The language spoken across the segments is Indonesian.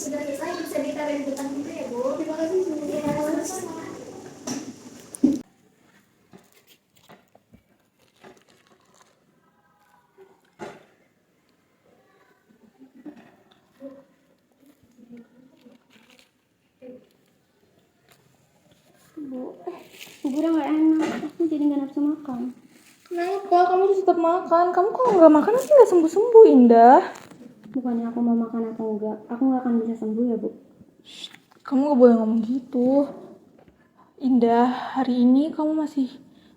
sudah selesai bisa ditarik di depan pintu ya Bu. Terima kasih Bu. Ya, sama-sama. Bu, bubur nggak enak, aku jadi nggak nafsu makan. Kenapa? Kamu harus tetap makan. Kamu kalau nggak makan nanti nggak sembuh-sembuh, Indah. Bukannya aku mau makan atau enggak, aku nggak akan bisa sembuh ya Bu. Kamu nggak boleh ngomong gitu. Indah, hari ini kamu masih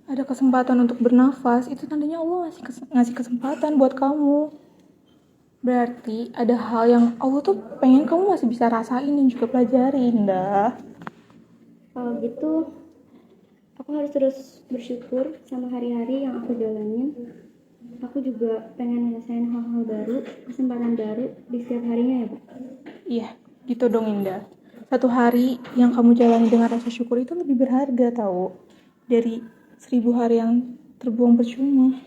ada kesempatan untuk bernafas. Itu tandanya Allah ngasih kesempatan buat kamu. Berarti ada hal yang Allah tuh pengen kamu masih bisa rasain dan juga pelajari, Indah. Kalau gitu, aku harus terus bersyukur sama hari-hari yang aku jalanin. Aku juga pengen ngerasain hal-hal baru, kesempatan baru di setiap harinya ya Bu. Iya, gitu dong Indah. Satu hari yang kamu jalani dengan rasa syukur itu lebih berharga tahu dari 1000 hari yang terbuang percuma.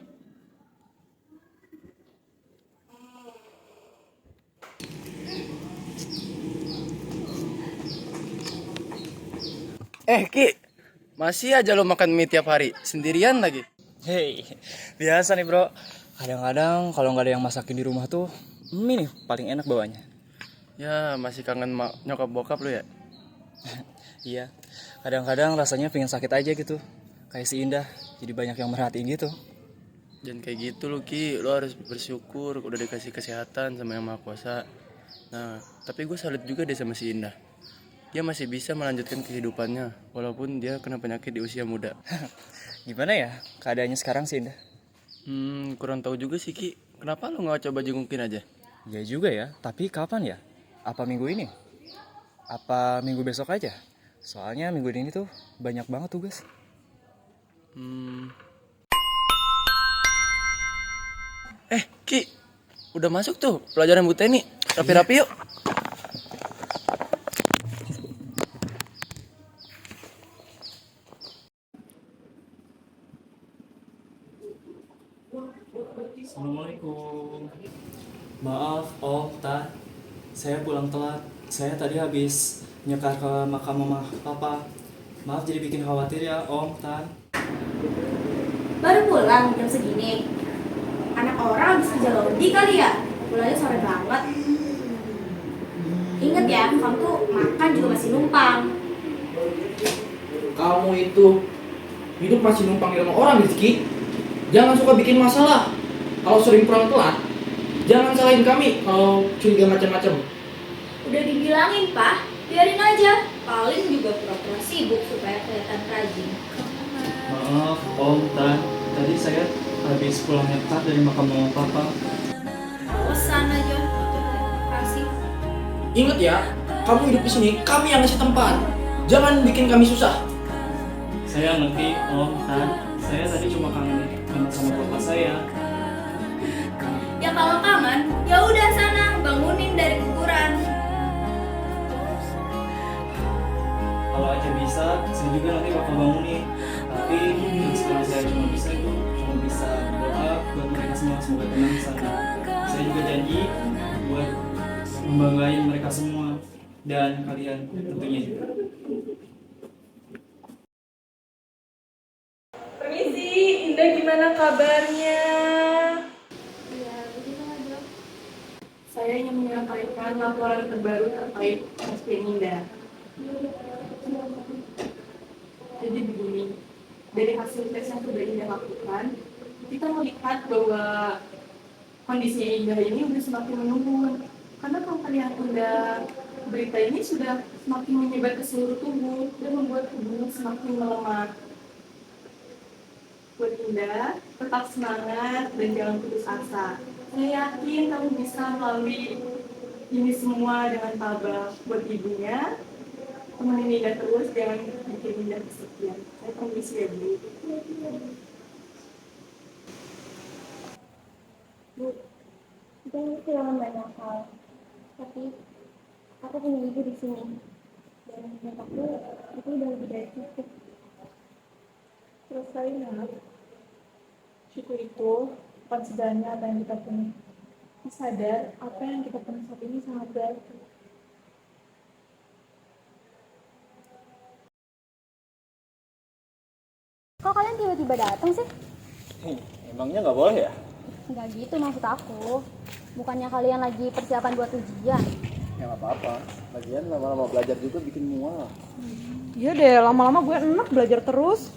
Ki, masih aja lo makan mie tiap hari, sendirian lagi. Hei, biasa nih bro. Kadang-kadang kalau nggak ada yang masakin di rumah tuh, mie nih paling enak bawanya. Ya, masih kangen nyokap bokap lo ya? Iya, kadang-kadang rasanya pengen sakit aja gitu. Kayak si Indah, jadi banyak yang merhatiin gitu. Jangan kayak gitu lo Ki, lo harus bersyukur udah dikasih kesehatan sama Yang Maha Kuasa. Nah, tapi gue salut juga deh sama si Indah. Dia masih bisa melanjutkan kehidupannya, walaupun dia kena penyakit di usia muda. Gimana ya keadaannya sekarang si Indah? Kurang tahu juga sih Ki. Kenapa lo nggak coba jengukin aja? Ya juga ya, tapi kapan ya? Apa minggu ini? Apa minggu besok aja? Soalnya minggu ini tuh banyak banget tugas. Ki, udah masuk tuh pelajaran Bu Teni. Rapi-rapi yuk. Assalamualaikum. Maaf Om, Tan. Saya pulang telat. Saya tadi habis nyekar ke makam mama papa. Maaf jadi bikin khawatir ya Om, Tan. Baru pulang jam segini. Anak orang habis kerja lodi kali ya. Pulangnya sore banget. Ingat ya, kamu tuh makan juga masih numpang. Kamu itu hidup masih numpang di rumah orang, Rizky. Jangan suka bikin masalah. Kalau sering pulang telat, jangan salahin kami kalau curiga macam-macam. Udah dibilangin Pak, biarin aja. Paling juga pura-pura sibuk supaya kelihatan rajin. Maaf Om, Tan. Tadi saya habis pulang nyekar dari makam mama papa. Bosan aja, kasih. Ingat ya, kamu hidup di sini, kami yang ngasih tempat. Jangan bikin kami susah. Saya ngerti Om, Tan. Saya tadi cuma kangen sama papa saya. Ya kalau kangen, ya udah sana bangunin dari kuburan. Kalau aja bisa, saya juga nanti bakal bangunin. Tapi sekarang saya cuma bisa berdoa buat mereka semua semoga tenang di sana. Saya juga janji buat membanggain mereka semua dan kalian tentunya juga. Permisi, Indah gimana kabarnya? Ya, begitulah Dok. Saya ingin menyampaikan laporan terbaru terkait pasien Indah. Jadi begini, dari hasil tes yang sudah Indah lakukan, kita melihat bahwa kondisi Indah ini sudah semakin menurun. Karena pengalihan Indah berita ini sudah semakin menyebar ke seluruh tubuh dan membuat tubuhnya semakin melemah. Buat Indah, tetap semangat dan jangan putus asa. Saya yakin kamu bisa melalui ini semua dengan tabah. Buat ibunya, temenin Indah terus, jangan bikin Indah kesepian. Saya permisi ya Bu. Bu, kita ini kehilangan banyak hal. Tapi aku punya ibu di sini. Dan menurut aku, itu udah lebih dari cukup. Selesai nak. Syukur itu bukan segalanya apa yang kita punya. Sadar apa yang kita punya saat ini sangat baik. tiba-tiba datang sih? Emangnya nggak boleh ya? Enggak gitu maksud aku. Bukannya kalian lagi persiapan buat ujian? Ya nggak apa-apa. Lagian lama-lama belajar juga bikin mual. Iya deh, lama-lama gue enak belajar terus.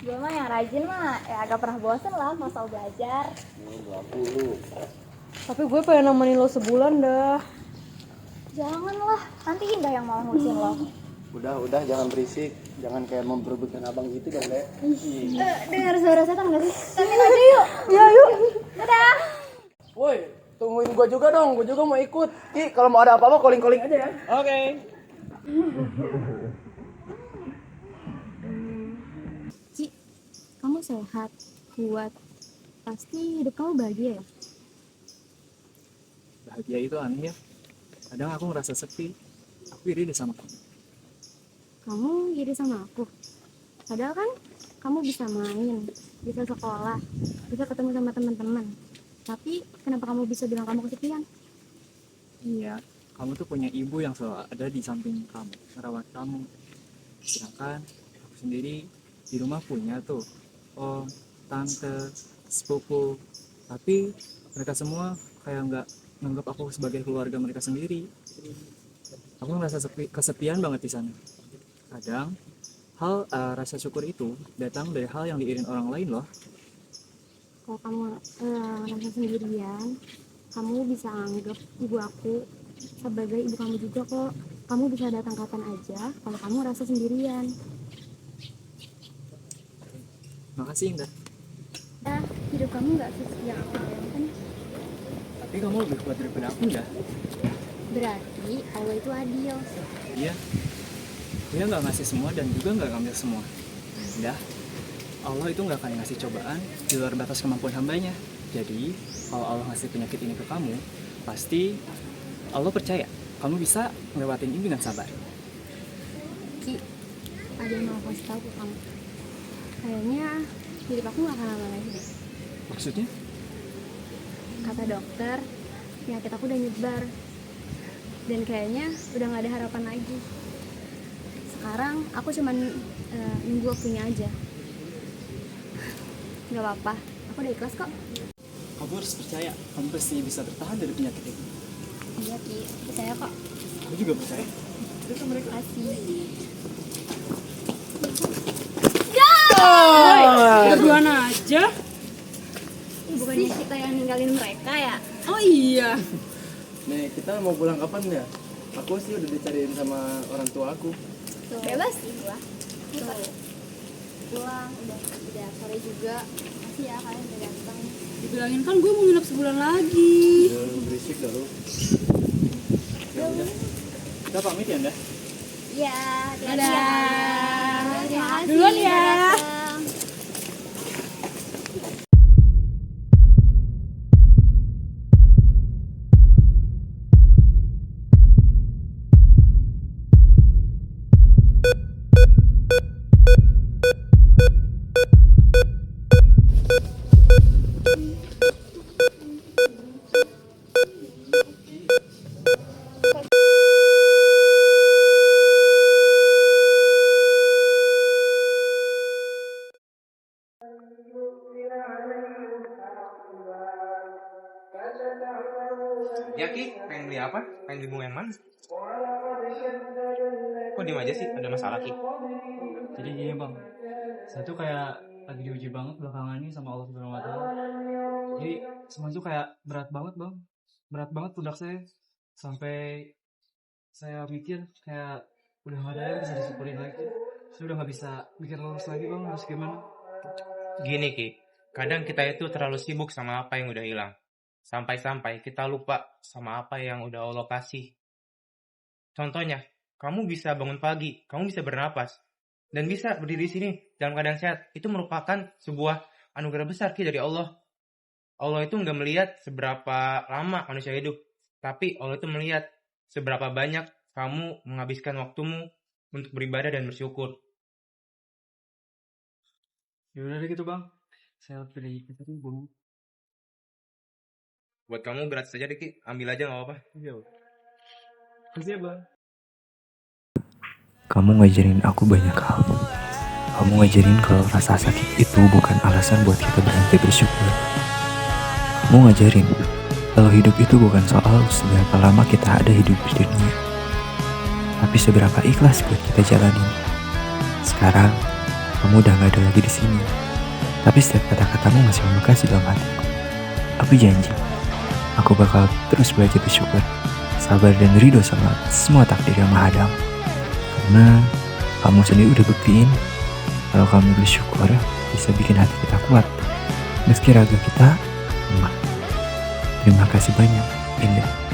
Gue mah yang rajin mah ya agak pernah bosen lah masa belajar. Belaku lu. Tapi gue pengen nemenin lo sebulan dah. Janganlah, nanti Indah yang malah ngurusin lo. Udah jangan berisik. Jangan kayak memperebutkan abang gitu dong, Le. Dengar suara setan gak sih? Tapi aja yuk. Ya yuk. Dadah. Woi, tungguin gua juga dong. Gua juga mau ikut. Ki, kalau mau ada apa-apa calling-calling aja ya. Oke. Ci, kamu sehat, kuat. Pasti hidup kamu bahagia ya? Bahagia itu aneh ya. Kadang aku ngerasa sepi. Aku iri deh sama kamu. Kamu iri sama aku. Padahal kan kamu bisa main, bisa sekolah, bisa ketemu sama teman-teman. Tapi kenapa kamu bisa bilang kamu kesepian? Iya, kamu tuh punya ibu yang selalu ada di samping kamu, merawat kamu. Sedangkan aku sendiri di rumah punya tuh om, tante, sepupu. Tapi mereka semua kayak nggak nganggap aku sebagai keluarga mereka sendiri. Aku ngerasa kesepian banget di sana. Kadang rasa syukur itu datang dari hal yang diirin orang lain loh. Kalau kamu ngerasa sendirian, kamu bisa anggap ibu aku sebagai ibu kamu juga kok. Kamu bisa datang kapan aja kalau kamu rasa sendirian. Makasih Indah. Hidup kamu nggak sesuai yang aku bayangkan. Tapi kamu lebih kuat daripada aku Indah. Berarti Allah itu adil. Iya. Dia nggak ngasih semua dan juga nggak ngambil semua. Indah. Allah itu nggak akan ngasih cobaan di luar batas kemampuan hambanya. Jadi, kalau Allah ngasih penyakit ini ke kamu, pasti Allah percaya kamu bisa ngelewatin ini dengan sabar. Ki, ada yang mau kasih tahu ke kamu. Kayaknya hidup aku nggak akan lama lagi deh. Maksudnya? Kata dokter, penyakit aku udah nyebar. Dan kayaknya udah nggak ada harapan lagi. Sekarang aku cuman nunggu waktunya aja. Gak apa-apa, aku udah ikhlas kok. Kamu harus percaya, kamu pasti bisa bertahan dari penyakit ini. Iya Ki, percaya kok. Aku juga percaya. Terima kasih. Berduaan aja. Bukannya kita yang ninggalin mereka ya? Oh iya. Nih, kita mau pulang kapan ya? Aku sih udah dicariin sama orang tua aku. Tuh. Bebas sih gua. Pulang, udah sore juga. Makasih ya kalian udah datang. Dibilangin kan gue mau nginep sebulan lagi. Ya, lu berisik dah lu. Ya udah. Kita pamit ya, Indah. Iya, Dadah. Terima kasih. Duluan ya. udah datang. Ya Ki, pengen beli apa? Pengen beli bunga yang mana? Kok diem aja sih? Ada masalah Ki? Jadi gini bang, saya tuh kayak lagi diuji banget belakangan ini sama Allah Subhanahu Wa Taala. Jadi semua tuh kayak berat banget bang, berat banget pundak saya. Sampai saya mikir kayak udah gak ada yang bisa disyukurin lagi. Saya udah gak bisa mikir lurus lagi bang, harus gimana? Gini Ki, kadang kita itu terlalu sibuk sama apa yang udah hilang. Sampai-sampai kita lupa sama apa yang udah Allah kasih. Contohnya, kamu bisa bangun pagi, kamu bisa bernapas, dan bisa berdiri di sini dalam keadaan sehat. Itu merupakan sebuah anugerah besar Ki dari Allah. Allah itu nggak melihat seberapa lama manusia hidup, tapi Allah itu melihat seberapa banyak kamu menghabiskan waktumu untuk beribadah dan bersyukur. Ya udah deh gitu bang, saya pilih kita tuh bang. Buat kamu gratis aja deh Ki, ambil aja nggak apa-apa. Iya bang. Makasih ya bang. Kamu ngajarin aku banyak hal. Kamu ngajarin kalau rasa sakit itu bukan alasan buat kita berhenti bersyukur. Kamu ngajarin kalau hidup itu bukan soal seberapa lama kita ada hidup di dunia, tapi seberapa ikhlas buat kita jalanin. Sekarang, kamu udah gak ada lagi di sini, tapi setiap kata-katamu masih membekas di dalam hatiku. Aku janji, aku bakal terus belajar bersyukur, sabar dan ridho sama semua takdir yang Maha Adam. Karena kamu sendiri udah buktiin kalau kamu bersyukur bisa bikin hati kita kuat, meski raga kita lemah. Terima kasih banyak, Indah.